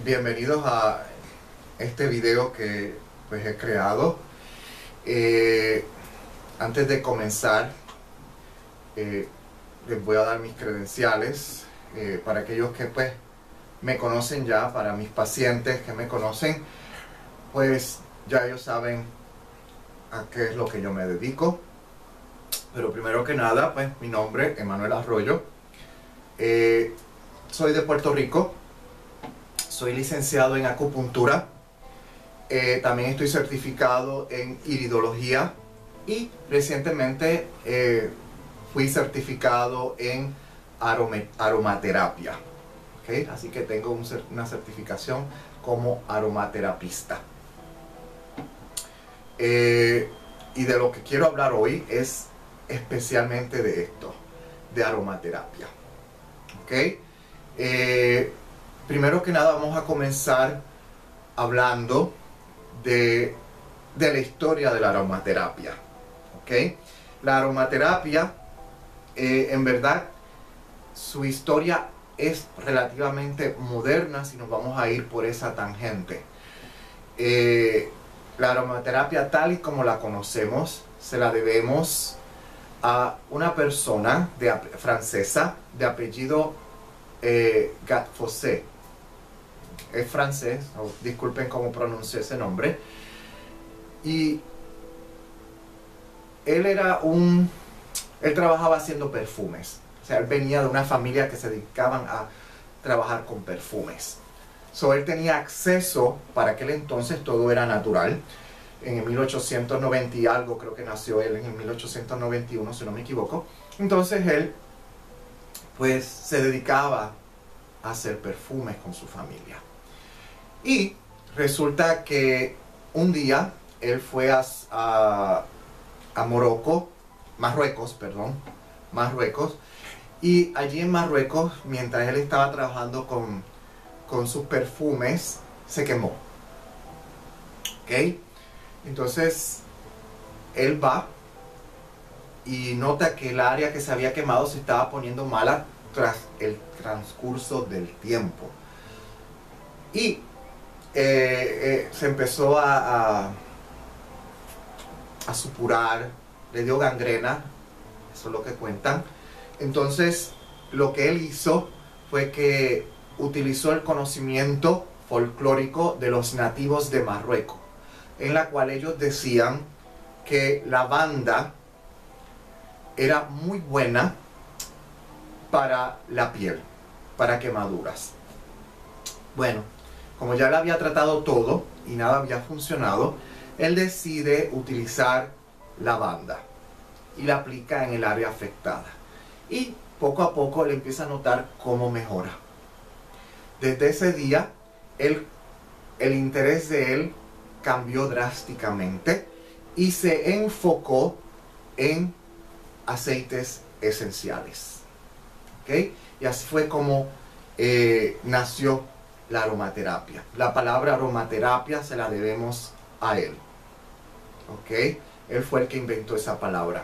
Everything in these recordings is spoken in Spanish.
Bienvenidos a este video que pues he creado. Antes de comenzar, les voy a dar mis credenciales para aquellos que pues me conocen ya, para mis pacientes que me conocen, pues ya ellos saben a qué es lo que yo me dedico. Pero primero que nada, pues mi nombre es Emanuel Arroyo. Soy de Puerto Rico. Soy licenciado en acupuntura. También estoy certificado en iridología y recientemente fui certificado en aromaterapia. ¿Okay? Así que tengo una certificación como aromaterapista. Y de lo que quiero hablar hoy es especialmente de esto, de aromaterapia. ¿Okay? Primero que nada vamos a comenzar hablando de la historia de la aromaterapia. ¿Okay? La aromaterapia, en verdad, su historia es relativamente moderna si nos vamos a ir por esa tangente. La aromaterapia tal y como la conocemos se la debemos a una persona francesa de apellido Gattefossé. Es francés, disculpen cómo pronuncié ese nombre. Y él trabajaba haciendo perfumes. O sea, él venía de una familia que se dedicaban a trabajar con perfumes. So, él tenía acceso, para aquel entonces todo era natural. En el 1890 y algo, creo que nació él en el 1891, si no me equivoco. Entonces él, pues, se dedicaba a hacer perfumes con su familia. Y resulta que un día él fue a Marruecos, y allí en Marruecos, mientras él estaba trabajando con sus perfumes, se quemó. ¿Ok? Entonces, él va y nota que el área que se había quemado se estaba poniendo mala tras el transcurso del tiempo. Y se empezó a supurar, le dio gangrena, eso es lo que cuentan. Entonces, lo que él hizo fue que utilizó el conocimiento folclórico de los nativos de Marruecos, en la cual ellos decían que la lavanda era muy buena para la piel, para quemaduras. Bueno, como ya le había tratado todo y nada había funcionado, él decide utilizar lavanda y la aplica en el área afectada. Y poco a poco él empieza a notar cómo mejora. Desde ese día, el interés de él cambió drásticamente y se enfocó en aceites esenciales. ¿Okay? Y así fue como nació la aromaterapia. La palabra aromaterapia se la debemos a él. ¿Ok? Él fue el que inventó esa palabra.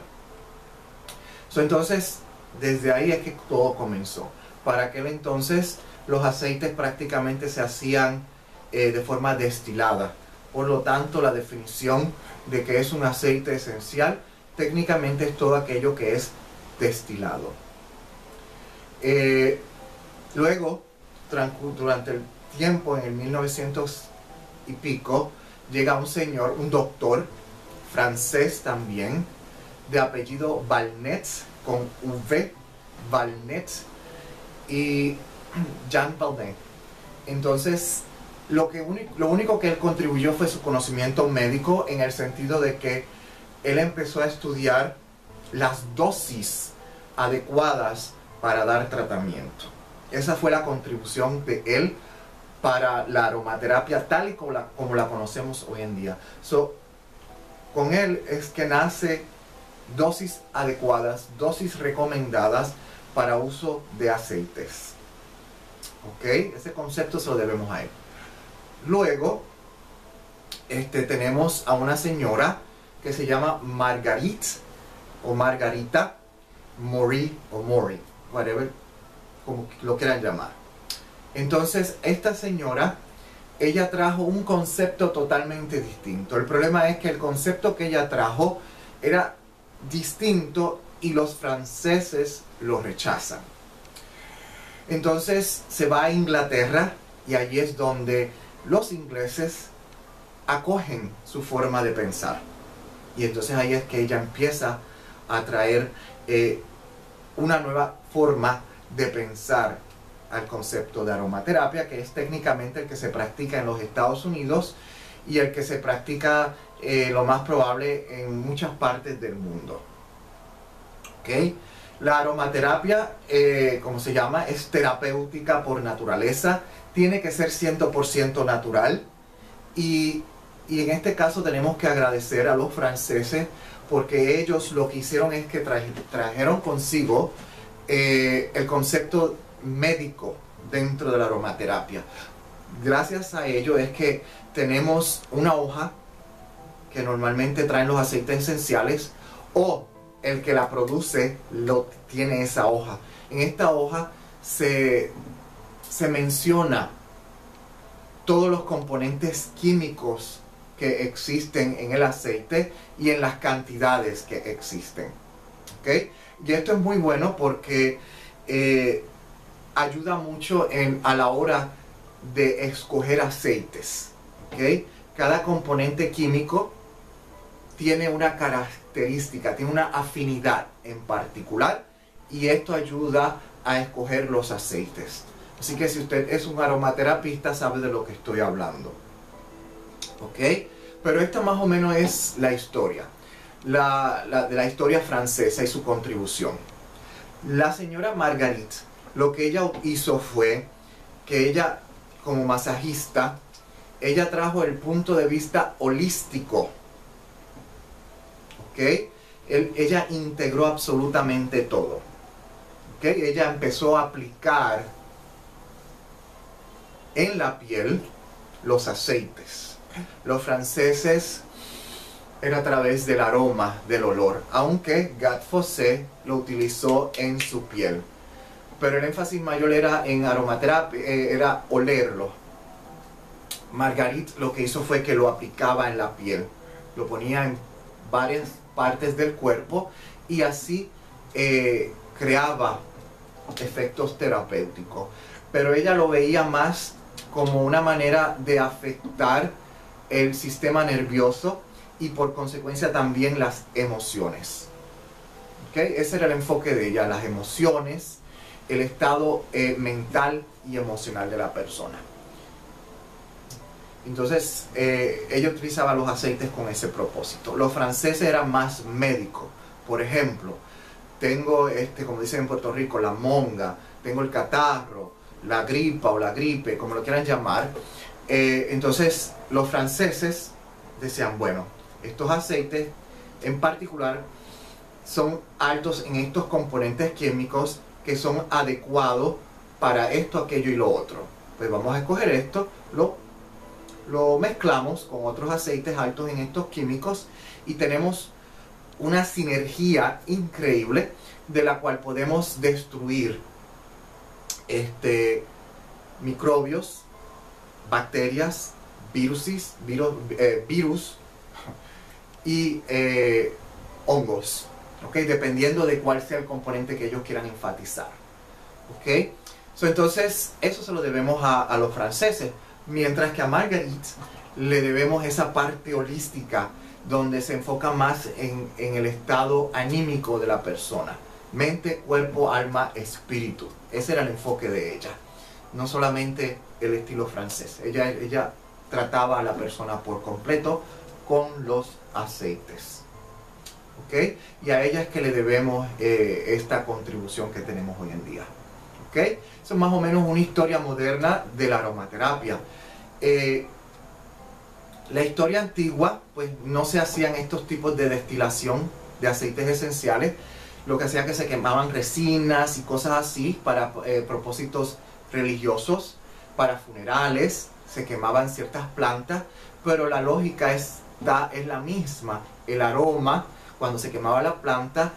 Entonces, desde ahí es que todo comenzó. Para aquel entonces, los aceites prácticamente se hacían de forma destilada. Por lo tanto, la definición de que es un aceite esencial, técnicamente es todo aquello que es destilado. Luego, durante el tiempo, en el 1900 y pico, llega un señor, un doctor, francés también, de apellido Valnet, con V, Valnet, y Jean Valnet. Entonces, lo único que él contribuyó fue su conocimiento médico, en el sentido de que él empezó a estudiar las dosis adecuadas para dar tratamiento. Esa fue la contribución de él para la aromaterapia tal y como la conocemos hoy en día. Con él es que nace dosis adecuadas, dosis recomendadas para uso de aceites. ¿Ok? Ese concepto se lo debemos a él. Luego, tenemos a una señora que se llama Marguerite o Margarita Mori o Mori, whatever, como lo quieran llamar. Entonces, esta señora, ella trajo un concepto totalmente distinto. El problema es que el concepto que ella trajo era distinto y los franceses lo rechazan. Entonces se va a Inglaterra y allí es donde los ingleses acogen su forma de pensar. Y entonces ahí es que ella empieza a traer una nueva forma de pensar al concepto de aromaterapia, que es técnicamente el que se practica en los Estados Unidos y el que se practica lo más probable en muchas partes del mundo. ¿Okay? La aromaterapia, como se llama, es terapéutica por naturaleza, tiene que ser 100% natural y en este caso tenemos que agradecer a los franceses porque ellos lo que hicieron es que trajeron consigo el concepto médico dentro de la aromaterapia. Gracias a ello es que tenemos una hoja que normalmente traen los aceites esenciales o el que la produce tiene esa hoja. En esta hoja se menciona todos los componentes químicos que existen en el aceite y en las cantidades que existen. ¿Okay? Y esto es muy bueno porque ayuda mucho a la hora de escoger aceites. ¿Okay? Cada componente químico tiene una característica, tiene una afinidad en particular y esto ayuda a escoger los aceites. Así que si usted es un aromaterapista sabe de lo que estoy hablando. ¿Ok? Pero esta más o menos es la historia. De la historia francesa y su contribución. La señora Marguerite, lo que ella hizo fue que ella, como masajista, ella trajo el punto de vista holístico. ¿Ok? Ella integró absolutamente todo. ¿Ok? Ella empezó a aplicar en la piel los aceites. Los franceses era a través del aroma, del olor, aunque Gat-Fosset lo utilizó en su piel. Pero el énfasis mayor era en aromaterapia, era olerlo. Marguerite lo que hizo fue que lo aplicaba en la piel, lo ponía en varias partes del cuerpo y así creaba efectos terapéuticos. Pero ella lo veía más como una manera de afectar el sistema nervioso y por consecuencia también las emociones. ¿Okay? Ese era el enfoque de ella, las emociones, el estado mental y emocional de la persona. Entonces, ella utilizaba los aceites con ese propósito. Los franceses eran más médicos. Por ejemplo, tengo, como dicen en Puerto Rico, la monga, tengo el catarro, la gripa o la gripe, como lo quieran llamar. Entonces, los franceses decían, bueno, estos aceites en particular son altos en estos componentes químicos que son adecuados para esto, aquello y lo otro. Pues vamos a escoger esto, lo mezclamos con otros aceites altos en estos químicos y tenemos una sinergia increíble de la cual podemos destruir microbios, bacterias, virus y hongos, ¿okay? Dependiendo de cuál sea el componente que ellos quieran enfatizar. ¿Okay? Entonces, eso se lo debemos a los franceses, mientras que a Marguerite le debemos esa parte holística, donde se enfoca más en el estado anímico de la persona. Mente, cuerpo, alma, espíritu. Ese era el enfoque de ella. No solamente el estilo francés. Ella trataba a la persona por completo con los aceites. ¿Ok? Y a ella es que le debemos esta contribución que tenemos hoy en día. ¿Ok? Eso es más o menos una historia moderna de la aromaterapia. La historia antigua, pues no se hacían estos tipos de destilación de aceites esenciales. Lo que hacía que se quemaban resinas y cosas así para propósitos religiosos, para funerales, se quemaban ciertas plantas, pero la lógica es la misma. El aroma, cuando se quemaba la planta,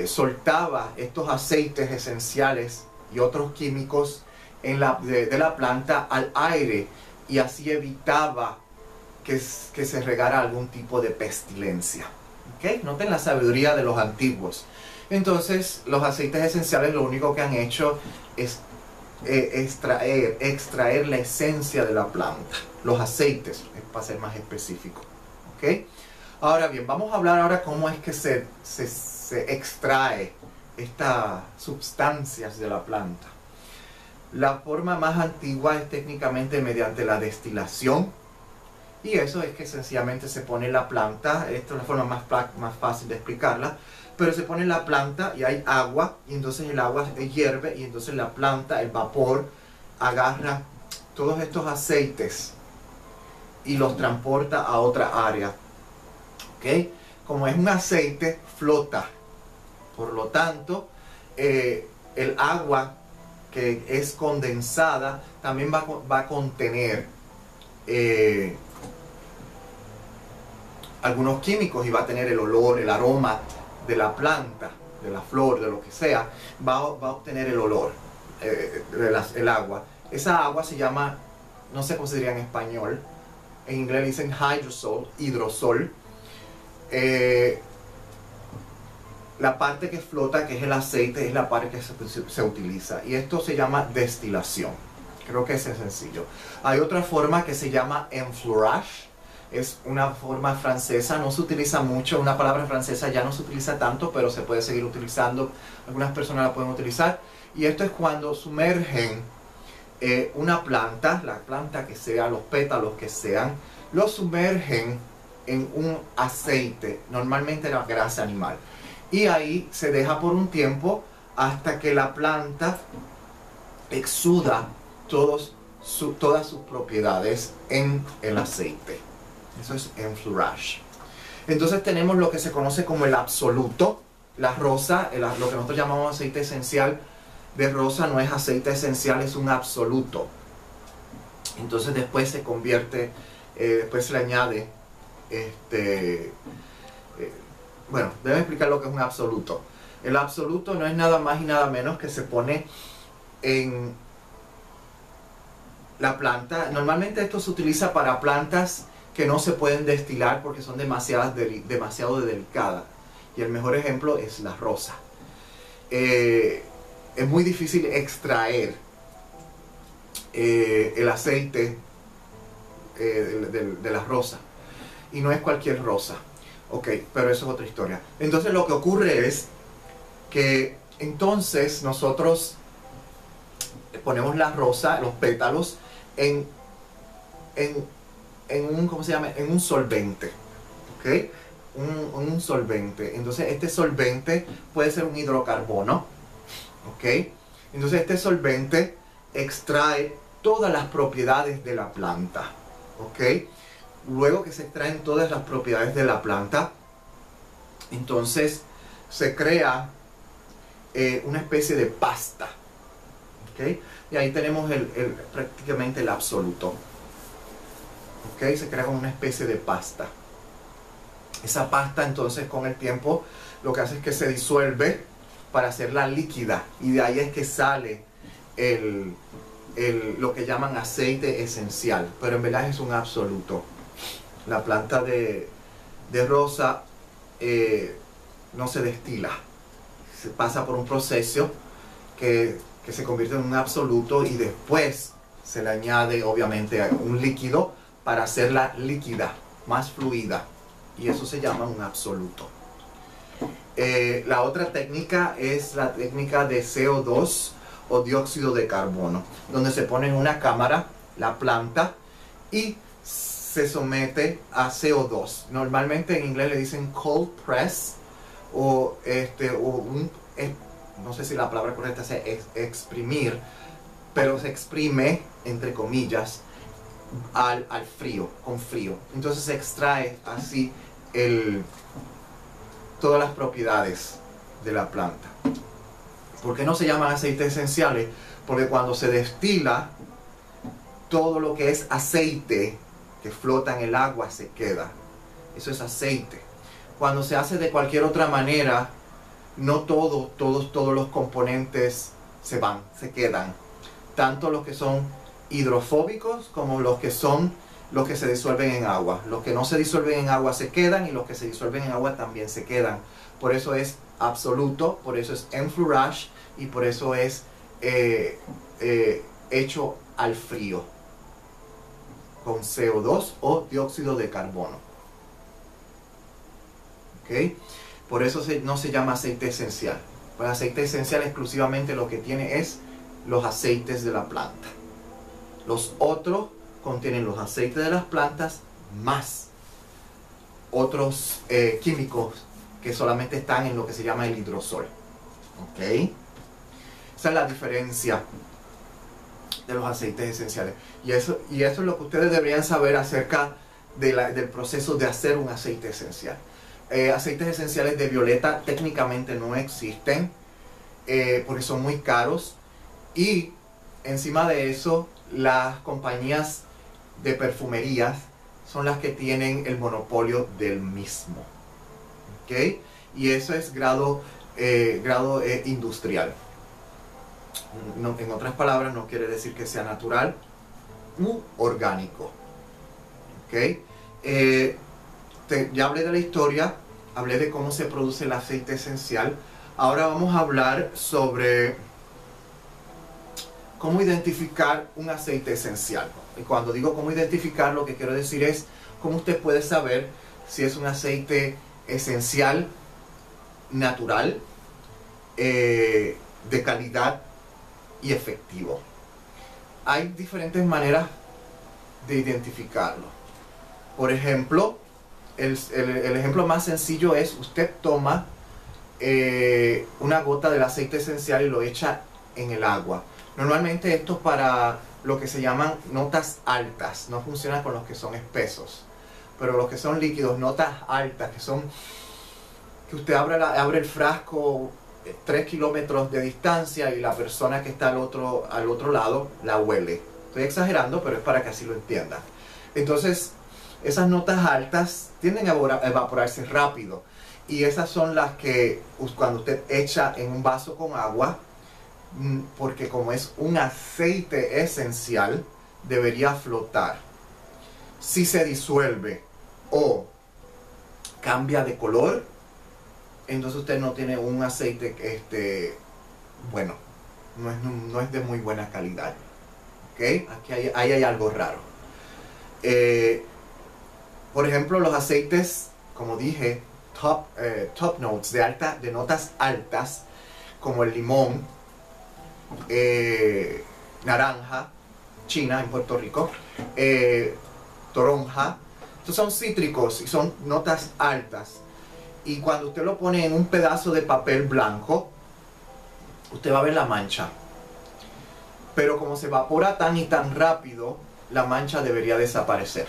soltaba estos aceites esenciales y otros químicos de la planta al aire, y así evitaba que se regara algún tipo de pestilencia. ¿Okay? Noten la sabiduría de los antiguos. Entonces, los aceites esenciales lo único que han hecho es extraer la esencia de la planta. Los aceites, para ser más específico. ¿Okay? Ahora bien, vamos a hablar ahora cómo es que se extrae estas sustancias de la planta. La forma más antigua es técnicamente mediante la destilación, y eso es que sencillamente se pone la planta. Esta es la forma más fácil de explicarla, pero se pone la planta y hay agua, y entonces el agua hierve, y entonces la planta, el vapor, agarra todos estos aceites y los transporta a otra área. ¿Okay? Como es un aceite, flota. Por lo tanto, el agua que es condensada también va a contener algunos químicos, y va a tener el olor, el aroma de la planta, de la flor, de lo que sea. Va a obtener el olor, el agua. Esa agua se llama, no sé cómo se diría en español, en inglés le dicen hidrosol. La parte que flota, que es el aceite, es la parte que se utiliza, y esto se llama destilación. Creo que ese es sencillo. Hay otra forma que se llama enfleurage. Es una forma francesa, no se utiliza mucho, una palabra francesa, ya no se utiliza tanto, pero se puede seguir utilizando. Algunas personas la pueden utilizar, y esto es cuando sumergen una planta, la planta que sea, los pétalos que sean, lo sumergen en un aceite, normalmente la grasa animal, y ahí se deja por un tiempo hasta que la planta exuda todas sus propiedades en el aceite. Eso es enfleurage. Entonces tenemos lo que se conoce como el absoluto. La rosa, lo que nosotros llamamos aceite esencial de rosa, no es aceite esencial, es un absoluto. Entonces después se convierte, después se le añade, bueno, debo explicar lo que es un absoluto. El absoluto no es nada más y nada menos que se pone en la planta. Normalmente esto se utiliza para plantas que no se pueden destilar porque son demasiado delicadas. Y el mejor ejemplo es la rosa. Es muy difícil extraer el aceite de la rosa. Y no es cualquier rosa. Ok, pero eso es otra historia. Entonces lo que ocurre es que entonces nosotros ponemos la rosa, los pétalos, en un, ¿cómo se llama? En un solvente. ¿Ok? Un solvente. Entonces este solvente puede ser un hidrocarbono. ¿Ok? Entonces este solvente extrae todas las propiedades de la planta. ¿Ok? Luego que se extraen todas las propiedades de la planta, entonces se crea una especie de pasta. ¿Okay? Y ahí tenemos prácticamente el absoluto. ¿Okay? Se crea como una especie de pasta. Esa pasta entonces con el tiempo lo que hace es que se disuelve para hacerla líquida, y de ahí es que sale lo que llaman aceite esencial, pero en verdad es un absoluto. La planta de rosa no se destila, se pasa por un proceso que se convierte en un absoluto, y después se le añade obviamente un líquido para hacerla líquida, más fluida, y eso se llama un absoluto. La otra técnica es la técnica de CO2 o dióxido de carbono, donde se pone en una cámara la planta y se somete a CO2. Normalmente en inglés le dicen cold press, o no sé si la palabra correcta es exprimir, pero se exprime entre comillas al frío, con frío. Entonces se extrae así todas las propiedades de la planta. ¿Por qué no se llaman aceites esenciales? Porque cuando se destila, todo lo que es aceite que flota en el agua se queda. Eso es aceite. Cuando se hace de cualquier otra manera, no todos los componentes se van, se quedan. tanto los que son hidrofóbicos como los que se disuelven en agua. Los que no se disuelven en agua se quedan y los que se disuelven en agua también se quedan. Por eso es absoluto, por eso es enfleurage y por eso es hecho al frío con CO2 o dióxido de carbono. ¿Okay? Por eso no se llama aceite esencial. El aceite esencial exclusivamente lo que tiene es los aceites de la planta. Los otros contienen los aceites de las plantas más otros químicos que solamente están en lo que se llama el hidrosol. ¿Ok? Esa es la diferencia de los aceites esenciales. Y eso es lo que ustedes deberían saber acerca del proceso de hacer un aceite esencial. Aceites esenciales de violeta técnicamente no existen porque son muy caros, y encima de eso las compañías de perfumerías son las que tienen el monopolio del mismo. ¿Okay? Y eso es grado industrial. No, en otras palabras, no quiere decir que sea natural u orgánico. ¿Okay? Ya hablé de la historia, hablé de cómo se produce el aceite esencial. Ahora vamos a hablar sobre cómo identificar un aceite esencial. Y cuando digo cómo identificar, lo que quiero decir es cómo usted puede saber si es un aceite esencial natural, de calidad y efectivo. Hay diferentes maneras de identificarlo. Por ejemplo, el ejemplo más sencillo es: usted toma una gota del aceite esencial y lo echa en el agua. Normalmente esto es para lo que se llaman notas altas, no funciona con los que son espesos, pero los que son líquidos, notas altas, que usted abre el frasco 3 kilómetros de distancia y la persona que está al otro lado la huele. Estoy exagerando, pero es para que así lo entiendan. Entonces, esas notas altas tienden a evaporarse rápido, y esas son las que cuando usted echa en un vaso con agua, porque como es un aceite esencial, debería flotar. Si se disuelve o cambia de color, entonces usted no tiene un aceite bueno, no es de muy buena calidad. ¿Okay? Aquí hay algo raro. Por ejemplo, los aceites, como dije, top notes, de notas altas, como el limón, naranja, China en Puerto Rico, toronja. Estos son cítricos y son notas altas. Y cuando usted lo pone en un pedazo de papel blanco, usted va a ver la mancha. Pero como se evapora tan y tan rápido, la mancha debería desaparecer.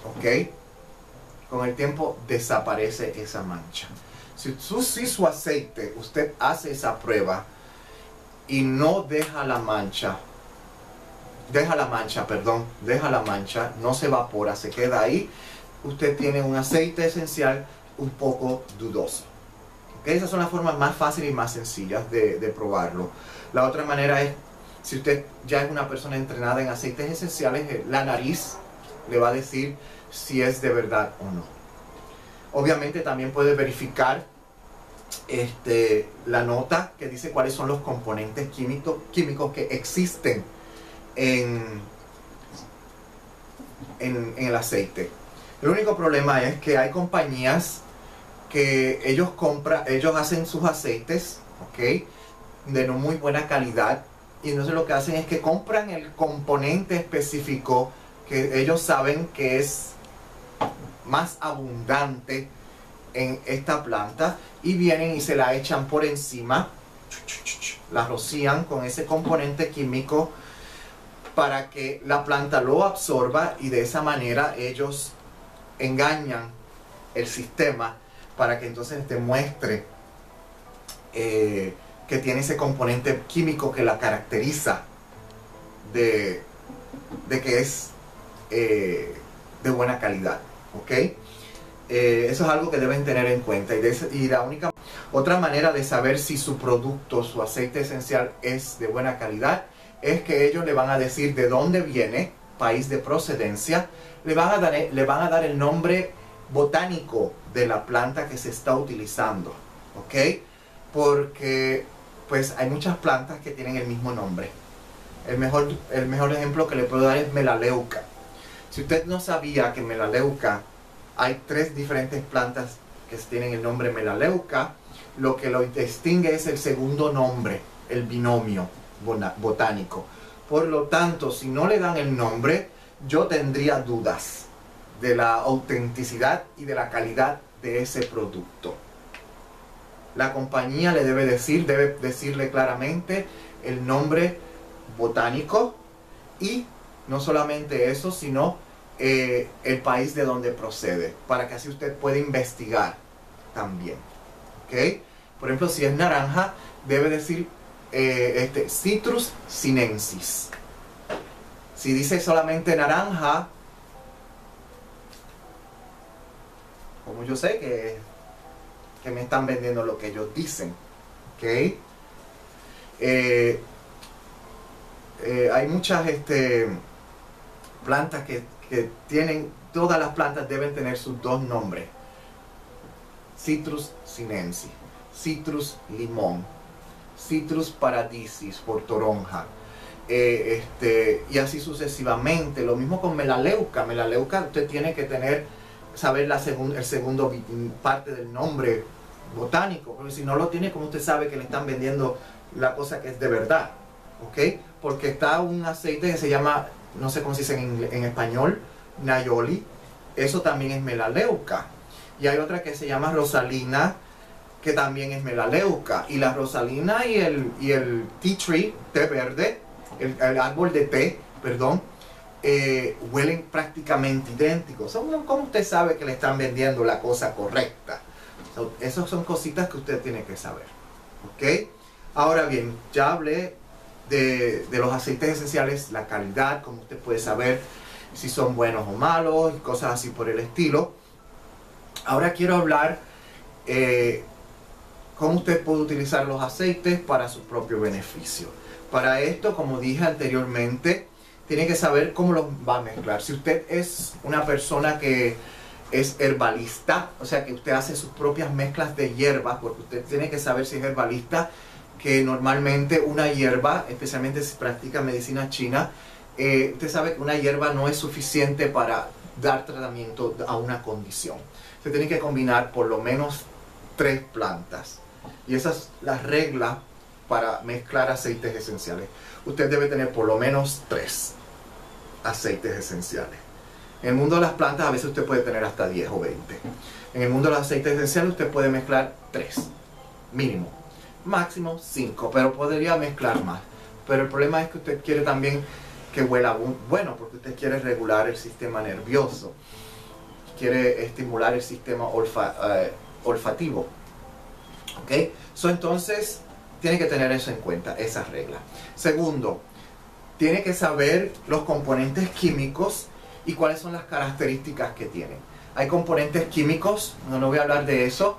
¿Ok? Con el tiempo desaparece esa mancha. Si su aceite, usted hace esa prueba y no deja la mancha, no se evapora, se queda ahí, usted tiene un aceite esencial un poco dudoso. ¿Okay? Esas son las formas más fáciles y más sencillas de probarlo. La otra manera es, si usted ya es una persona entrenada en aceites esenciales, la nariz le va a decir si es de verdad o no. Obviamente también puede verificar la nota que dice cuáles son los componentes químicos que existen en el aceite. El único problema es que hay compañías que ellos hacen sus aceites, ¿ok?, de no muy buena calidad, y entonces lo que hacen es que compran el componente específico que ellos saben que es más abundante en esta planta, y vienen y se la echan por encima, la rocían con ese componente químico para que la planta lo absorba, y de esa manera ellos engañan el sistema para que entonces te muestre que tiene ese componente químico que la caracteriza de que es de buena calidad. ¿Ok? Eso es algo que deben tener en cuenta. Y la otra manera de saber si su producto, su aceite esencial, es de buena calidad, es que ellos le van a decir de dónde viene, país de procedencia, le van a dar el nombre botánico de la planta que se está utilizando, ¿ok? Porque pues hay muchas plantas que tienen el mismo nombre. El mejor ejemplo que le puedo dar es melaleuca. Si usted no sabía que melaleuca, hay 3 diferentes plantas que tienen el nombre melaleuca, lo que lo distingue es el segundo nombre, el binomio botánico. Por lo tanto, si no le dan el nombre, yo tendría dudas de la autenticidad y de la calidad de ese producto. La compañía debe decirle claramente el nombre botánico y no solamente eso, sino el país de donde procede, para que así usted pueda investigar también. ¿Okay? Por ejemplo, si es naranja, debe decir Citrus sinensis. Si dice solamente naranja, como yo sé que me están vendiendo lo que ellos dicen. ¿Okay? Hay muchas plantas que tienen, todas las plantas deben tener sus 2 nombres. Citrus sinensis, Citrus limón, Citrus paradisis por toronja, y así sucesivamente. Lo mismo con melaleuca. Melaleuca usted tiene que saber el segundo parte del nombre botánico, porque si no lo tiene, como usted sabe que le están vendiendo la cosa que es de verdad, ¿ok? Porque está un aceite que se llama, no sé cómo se dice en español, Nayoli, eso también es melaleuca. Y hay otra que se llama Rosalina, que también es melaleuca. Y la Rosalina y el tea tree, té verde, el árbol de té, perdón, huelen prácticamente idénticos. ¿Cómo usted sabe que le están vendiendo la cosa correcta? Esas son cositas que usted tiene que saber. ¿Ok? Ahora bien, ya hablé de los aceites esenciales, la calidad, como usted puede saber si son buenos o malos, y cosas así por el estilo. Ahora quiero hablar cómo usted puede utilizar los aceites para su propio beneficio. Para esto, como dije anteriormente, tiene que saber cómo los va a mezclar. Si usted es una persona que es herbalista, o sea que usted hace sus propias mezclas de hierbas, porque usted tiene que saber si es herbalista, que normalmente una hierba, especialmente si practica medicina china, usted sabe que una hierba no es suficiente para dar tratamiento a una condición. Se tiene que combinar por lo menos 3 plantas. Y esa es la regla para mezclar aceites esenciales. Usted debe tener por lo menos 3 aceites esenciales. En el mundo de las plantas a veces usted puede tener hasta 10 o 20. En el mundo de los aceites esenciales usted puede mezclar 3, mínimo. Máximo 5, pero podría mezclar más. Pero el problema es que usted quiere también que huela bueno, porque usted quiere regular el sistema nervioso. Quiere estimular el sistema olfativo. ¿Ok? Entonces, tiene que tener eso en cuenta, esa regla. Segundo, tiene que saber los componentes químicos y cuáles son las características que tienen. Hay componentes químicos, no voy a hablar de eso,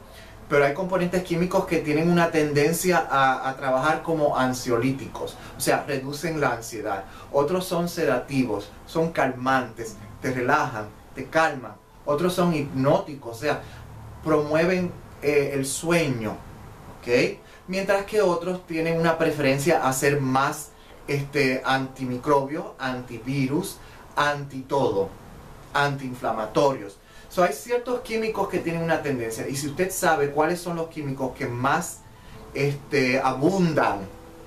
pero hay componentes químicos que tienen una tendencia a trabajar como ansiolíticos, o sea, reducen la ansiedad. Otros son sedativos, son calmantes, te relajan, te calman. Otros son hipnóticos, o sea, promueven el sueño, ¿ok? Mientras que otros tienen una preferencia a ser más antimicrobios, antivirus, anti-todo, antiinflamatorios. Hay ciertos químicos que tienen una tendencia, y si usted sabe cuáles son los químicos que más abundan,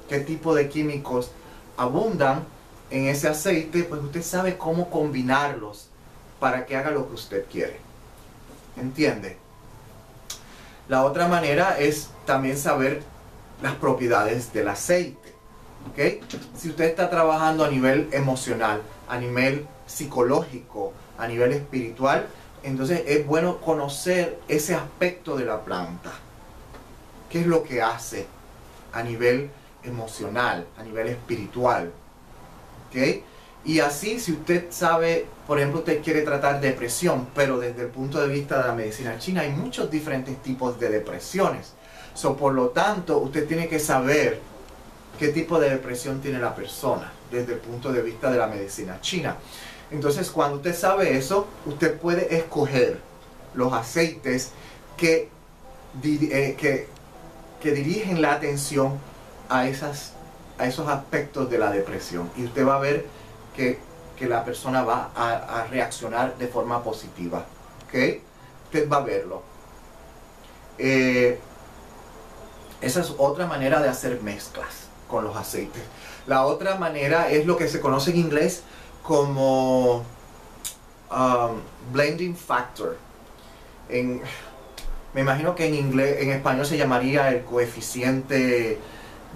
qué tipo de químicos abundan en ese aceite, pues usted sabe cómo combinarlos para que haga lo que usted quiere. ¿Entiende? La otra manera es también saber las propiedades del aceite. ¿Okay? Si usted está trabajando a nivel emocional, a nivel psicológico, a nivel espiritual, entonces es bueno conocer ese aspecto de la planta. ¿Qué es lo que hace a nivel emocional, a nivel espiritual? ¿Okay? Y así, si usted sabe, por ejemplo, usted quiere tratar depresión, pero desde el punto de vista de la medicina china hay muchos diferentes tipos de depresiones. Por lo tanto, usted tiene que saber qué tipo de depresión tiene la persona desde el punto de vista de la medicina china. Entonces, cuando usted sabe eso, usted puede escoger los aceites que dirigen la atención a esos aspectos de la depresión. Y usted va a ver que la persona va a reaccionar de forma positiva. ¿Ok? Usted va a verlo. Esa es otra manera de hacer mezclas con los aceites. La otra manera es lo que se conoce en inglés como blending factor. Me imagino que en español se llamaría el coeficiente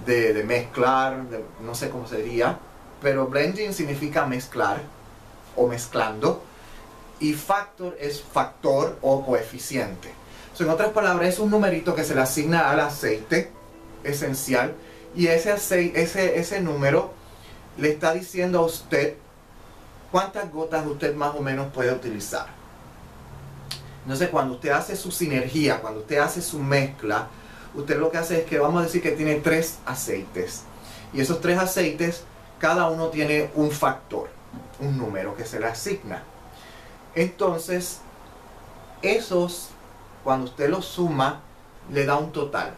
de mezclar, no sé cómo sería, pero blending significa mezclar o mezclando, y factor es factor o coeficiente. So, en otras palabras, es un numerito que se le asigna al aceite esencial, y ese número le está diciendo a usted cuántas gotas usted más o menos puede utilizar. Entonces, cuando usted hace su sinergia, cuando usted hace su mezcla, usted lo que hace es que vamos a decir que tiene 3 aceites. Y esos 3 aceites, cada uno tiene un factor, un número que se le asigna. Entonces, cuando usted los suma, le da un total.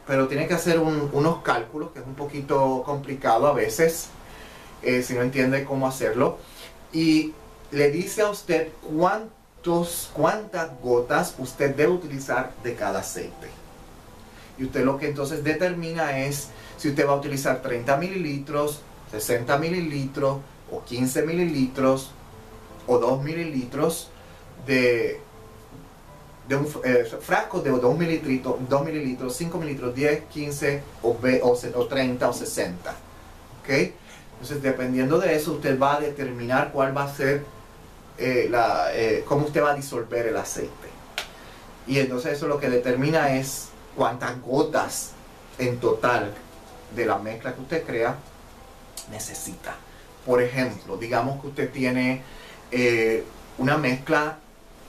Pero tiene que hacer unos cálculos, que es un poquito complicado a veces, si no entiende cómo hacerlo. Y le dice a usted cuántas gotas usted debe utilizar de cada aceite. Y usted lo que entonces determina es si usted va a utilizar 30 mililitros, 60 mililitros, o 15 mililitros, o 2 mililitros de un frasco de 2 mililitros, 5 mililitros, 10, 15, o 30 o 60. ¿Okay? Entonces, dependiendo de eso, usted va a determinar cuál va a ser, cómo usted va a disolver el aceite. Y entonces eso lo que determina es cuántas gotas en total de la mezcla que usted crea necesita. Por ejemplo, digamos que usted tiene una mezcla,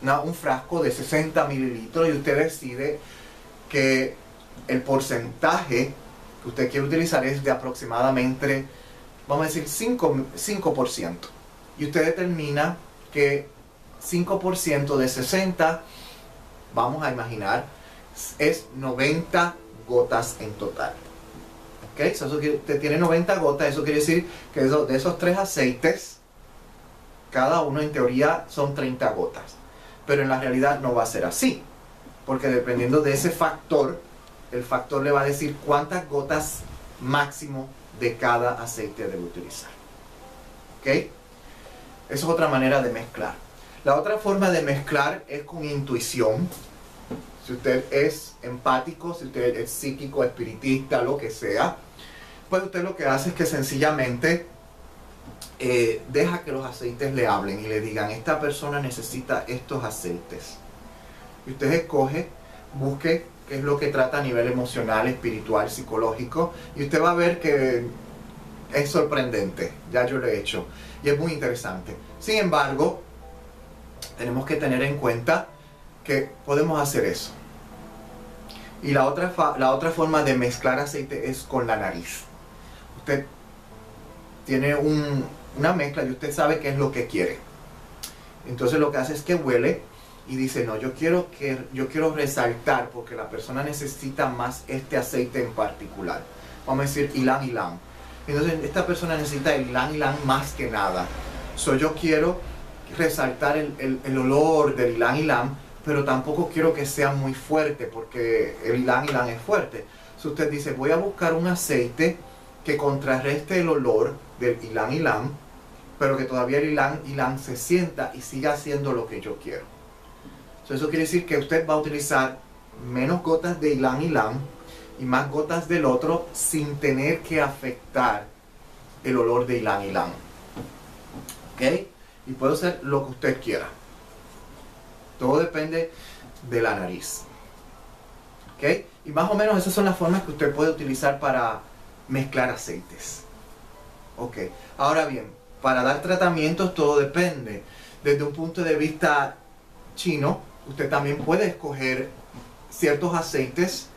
un frasco de 60 mililitros, y usted decide que el porcentaje que usted quiere utilizar es de aproximadamente, vamos a decir, 5%. Y usted determina que 5% de 60, vamos a imaginar, es 90 gotas en total. ¿Ok? Eso que usted tiene 90 gotas, eso quiere decir que de esos 3 aceites, cada uno en teoría son 30 gotas. Pero en la realidad no va a ser así, porque dependiendo de ese factor, el factor le va a decir cuántas gotas máximo de cada aceite debe utilizar. ¿Ok? Esa es otra manera de mezclar. La otra forma de mezclar es con intuición. Si usted es empático, si usted es psíquico, espiritista, lo que sea, pues usted lo que hace es que sencillamente deja que los aceites le hablen y le digan: esta persona necesita estos aceites. Y usted escoge, busque qué es lo que trata a nivel emocional, espiritual, psicológico, y usted va a ver que es sorprendente. Ya yo lo he hecho y es muy interesante. Sin embargo, tenemos que tener en cuenta que podemos hacer eso. Y la otra forma de mezclar aceite es con la nariz. Usted tiene una mezcla y usted sabe qué es lo que quiere. Entonces lo que hace es que huele y dice: no, yo quiero resaltar, porque la persona necesita más este aceite en particular. Vamos a decir ylang ylang. Entonces esta persona necesita el ylang ylang más que nada. Yo quiero resaltar el olor del ylang ylang, pero tampoco quiero que sea muy fuerte, porque el ylang ylang es fuerte. Usted dice: voy a buscar un aceite que contrarreste el olor del ylang ylang, pero que todavía el ylang ylang se sienta y siga haciendo lo que yo quiero. Eso quiere decir que usted va a utilizar menos gotas de ylang ylang y más gotas del otro, sin tener que afectar el olor de ylang ylang. ¿Ok? Y puede hacer lo que usted quiera. Todo depende de la nariz. ¿Ok? Y más o menos esas son las formas que usted puede utilizar para mezclar aceites. Ok. Ahora bien, para dar tratamientos todo depende. Desde un punto de vista chino, usted también puede escoger ciertos aceites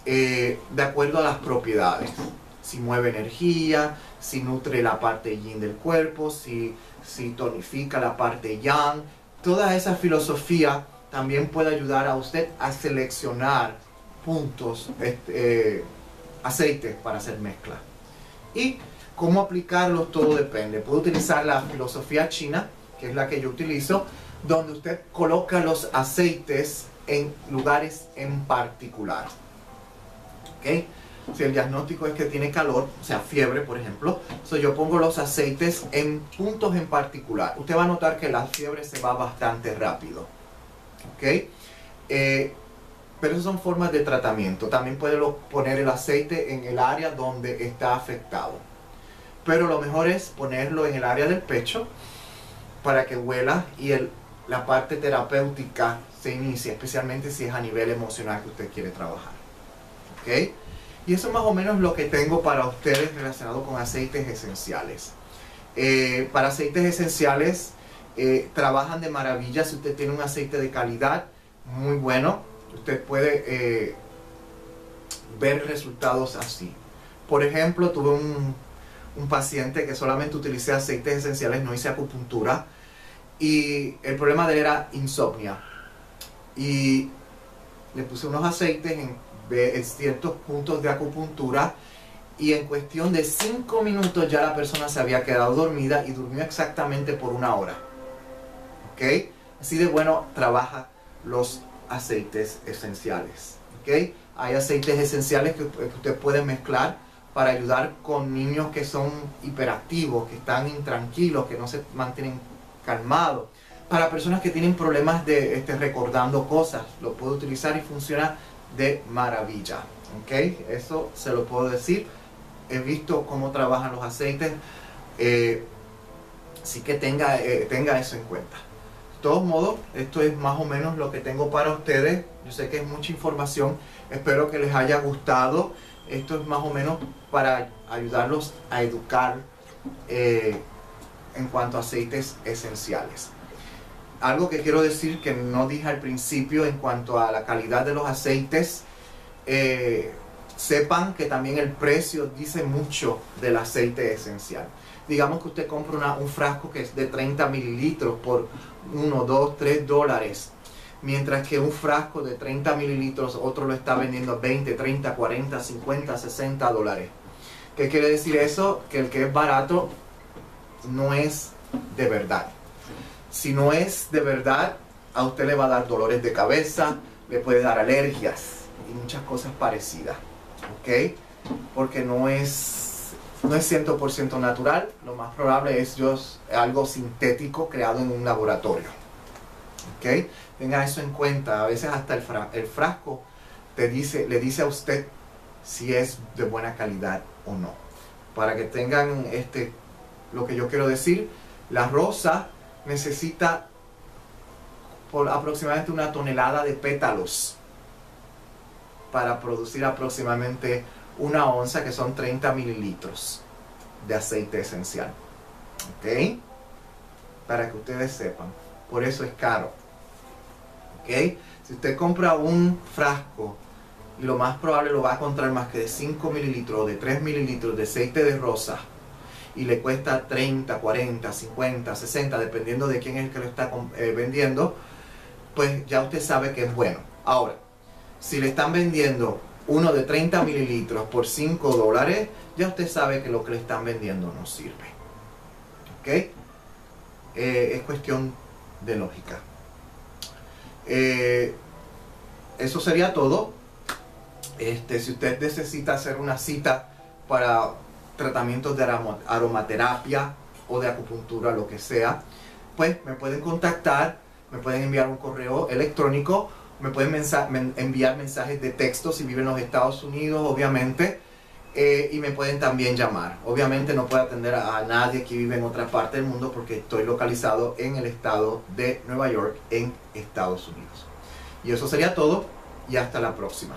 de acuerdo a las propiedades. si mueve energía, si nutre la parte yin del cuerpo, si tonifica la parte yang. Toda esa filosofía también puede ayudar a usted a seleccionar puntos, aceites para hacer mezcla. Y cómo aplicarlos, todo depende. Puede utilizar la filosofía china, que es la que yo utilizo, donde usted coloca los aceites en lugares en particular. ¿Okay? Si el diagnóstico es que tiene calor, o sea, fiebre, por ejemplo, yo pongo los aceites en puntos en particular. Usted va a notar que la fiebre se va bastante rápido. ¿Okay? Pero esas son formas de tratamiento. También puede poner el aceite en el área donde está afectado. Pero lo mejor es ponerlo en el área del pecho para que huela y la parte terapéutica se inicie, especialmente si es a nivel emocional que usted quiere trabajar. ¿Okay? Y eso es más o menos lo que tengo para ustedes relacionado con aceites esenciales. Para aceites esenciales trabajan de maravilla si usted tiene un aceite de calidad muy bueno. Usted puede ver resultados así. Por ejemplo, tuve un paciente que solamente utilicé aceites esenciales, no hice acupuntura, y el problema de él era insomnia. Y le puse unos aceites en ciertos puntos de acupuntura y en cuestión de 5 minutos ya la persona se había quedado dormida y durmió exactamente por 1 hora. ¿Ok? Así de bueno trabaja los aceites esenciales. ¿Ok? Hay aceites esenciales que usted puede mezclar para ayudar con niños que son hiperactivos, que están intranquilos, que no se mantienen calmados. Para personas que tienen problemas de recordando cosas, lo puedo utilizar y funciona de maravilla. ¿Ok? Eso se lo puedo decir. He visto cómo trabajan los aceites. Así que tenga eso en cuenta. De todos modos, esto es más o menos lo que tengo para ustedes. Yo sé que es mucha información. Espero que les haya gustado. Esto es más o menos para ayudarlos a educar en cuanto a aceites esenciales. Algo que quiero decir que no dije al principio en cuanto a la calidad de los aceites. Sepan que también el precio dice mucho del aceite esencial. Digamos que usted compra un frasco que es de 30 mililitros por 1, 2, 3 dólares. Mientras que un frasco de 30 mililitros otro lo está vendiendo a 20, 30, 40, 50, 60 dólares. ¿Qué quiere decir eso? Que el que es barato no es de verdad. Si no es de verdad, a usted le va a dar dolores de cabeza, le puede dar alergias y muchas cosas parecidas. ¿Ok? Porque no es 100% natural. Lo más probable es algo sintético creado en un laboratorio. ¿Ok? Tenga eso en cuenta. A veces hasta el frasco le dice a usted si es de buena calidad o no. Para que tengan lo que yo quiero decir, la rosa necesita por aproximadamente 1 tonelada de pétalos para producir aproximadamente 1 onza, que son 30 mililitros de aceite esencial. ¿Ok? Para que ustedes sepan. Por eso es caro. ¿Ok? Si usted compra un frasco, y lo más probable lo va a encontrar más que de 5 mililitros o de 3 mililitros de aceite de rosa, y le cuesta 30, 40, 50, 60, dependiendo de quién es el que lo está vendiendo, pues ya usted sabe que es bueno. Ahora, si le están vendiendo uno de 30 mililitros por 5 dólares, ya usted sabe que lo que le están vendiendo no sirve. ¿Ok? Es cuestión de lógica. Eso sería todo. Si usted necesita hacer una cita para tratamientos de aromaterapia o de acupuntura, lo que sea, pues me pueden contactar, me pueden enviar un correo electrónico, me pueden enviar mensajes de texto si viven en los Estados Unidos, obviamente, y me pueden también llamar. Obviamente no puedo atender a nadie que vive en otra parte del mundo porque estoy localizado en el estado de Nueva York, en Estados Unidos. Y eso sería todo, y hasta la próxima.